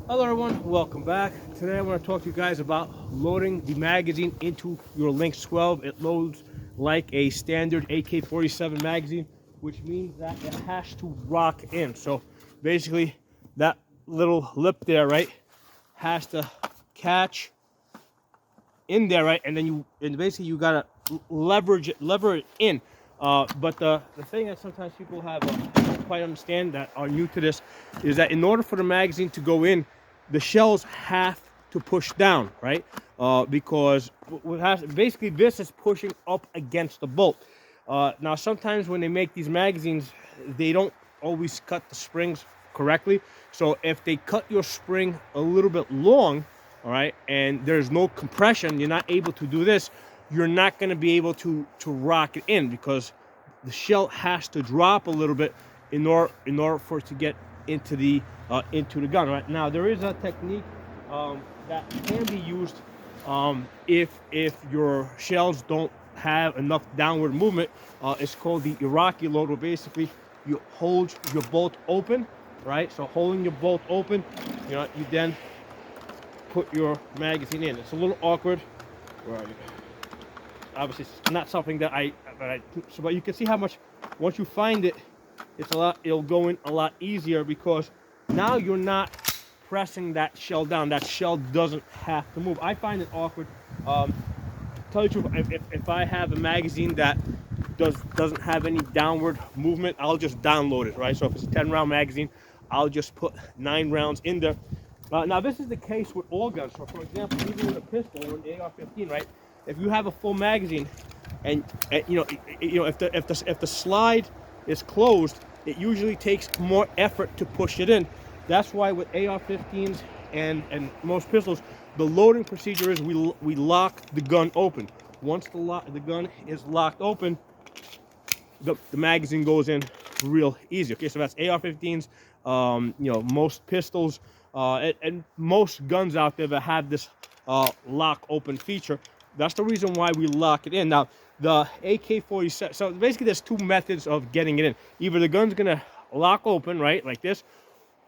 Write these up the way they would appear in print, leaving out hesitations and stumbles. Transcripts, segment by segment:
Hello everyone, welcome back. Today I want to talk to you guys about loading the magazine into your Lynx 12. It loads like a standard AK47 magazine, which means that it has to rock in. So basically that little lip there, right, has to catch in there, right, and then basically you gotta lever it in. But the thing that sometimes people don't quite understand that are new to this is that in order for the magazine to go in, the shells have to push down, right? Because basically this is pushing up against the bolt. Now sometimes when they make these magazines, they don't always cut the springs correctly. So if they cut your spring a little bit long, all right, and there's no compression, you're not able to do this, you're not going to be able to rock it in, because the shell has to drop a little bit in order for it to get into the gun. Right now there is a technique that can be used if your shells don't have enough downward movement. It's called the Iraqi Loader. Basically you hold your bolt open, right? So holding your bolt open, you then put your magazine in. It's a little awkward. Where are you? Obviously, it's not something that but you can see how much, once you find it, it'll go in a lot easier, because now you're not pressing that shell down. That shell doesn't have to move. I find it awkward. Tell you the truth, if I have a magazine that doesn't have any downward movement, I'll just download it, right? So if it's a 10-round magazine, I'll just put 9 rounds in there. Now this is the case with all guns. So for example, even with a pistol or an AR-15, right? If you have a full magazine, and if the slide is closed, it usually takes more effort to push it in. That's why with AR-15s and most pistols, the loading procedure is we lock the gun open. Once the gun is locked open, the magazine goes in real easy. Okay, so that's AR-15s, most pistols, and most guns out there that have this lock open feature. That's the reason why we lock it in. Now, the AK-47, so basically there's 2 methods of getting it in. Either the gun's gonna lock open, right, like this,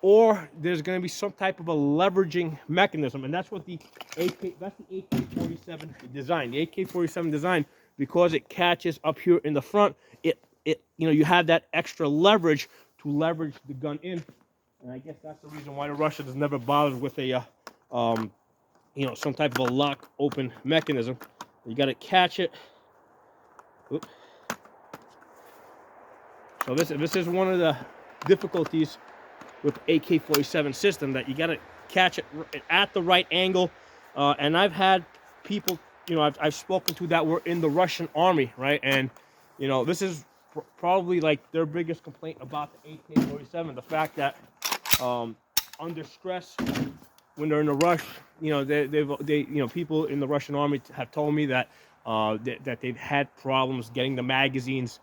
or there's gonna be some type of a leveraging mechanism, and that's what that's the AK-47 design. The AK-47 design, because it catches up here in the front, you have that extra leverage to leverage the gun in. And I guess that's the reason why the Russians never bothered with a some type of a lock open mechanism. You got to catch it. Oops. So this is one of the difficulties with AK-47 system, that you got to catch it at the right angle. And I've had people, I've spoken to that were in the Russian army, right? And this is probably like their biggest complaint about the AK-47, the fact that under stress, when they're in a rush, people in the Russian army have told me that that they've had problems getting the magazines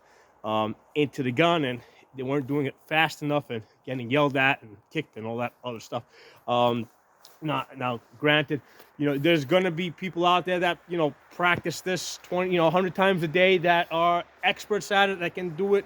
into the gun, and they weren't doing it fast enough, and getting yelled at and kicked and all that other stuff. Now, granted, there's gonna be people out there that practice this 100 times a day, that are experts at it, that can do it.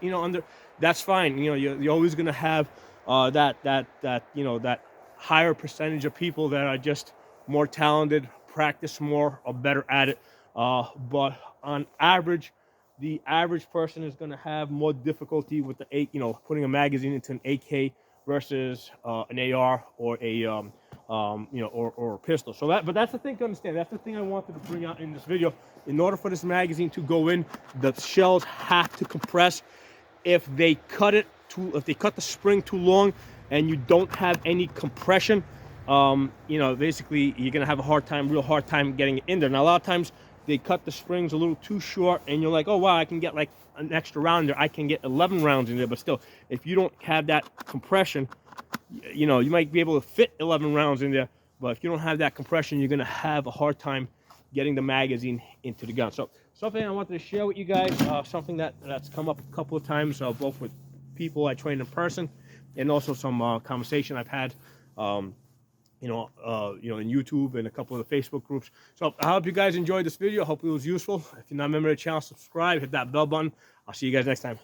That's fine. You're always gonna have that higher percentage of people that are just more talented, practice more, or better at it. But on average, the average person is going to have more difficulty with putting a magazine into an AK versus an AR or a or a pistol. So but that's the thing to understand. That's the thing I wanted to bring out in this video. In order for this magazine to go in, the shells have to compress. If they cut the spring too long and you don't have any compression, basically you're gonna have a real hard time getting it in there. Now, a lot of times they cut the springs a little too short, and you're like, oh wow, I can get like an extra round there. I can get 11 rounds in there. But still, if you don't have that compression, you might be able to fit 11 rounds in there, but if you don't have that compression, you're gonna have a hard time getting the magazine into the gun. So something I wanted to share with you guys, something that's come up a couple of times, both with people I train in person, and also some conversation I've had in YouTube and a couple of the Facebook groups. So I hope you guys enjoyed this video. I hope it was useful. If you're not a member of the channel, subscribe, hit that bell button. I'll see you guys next time.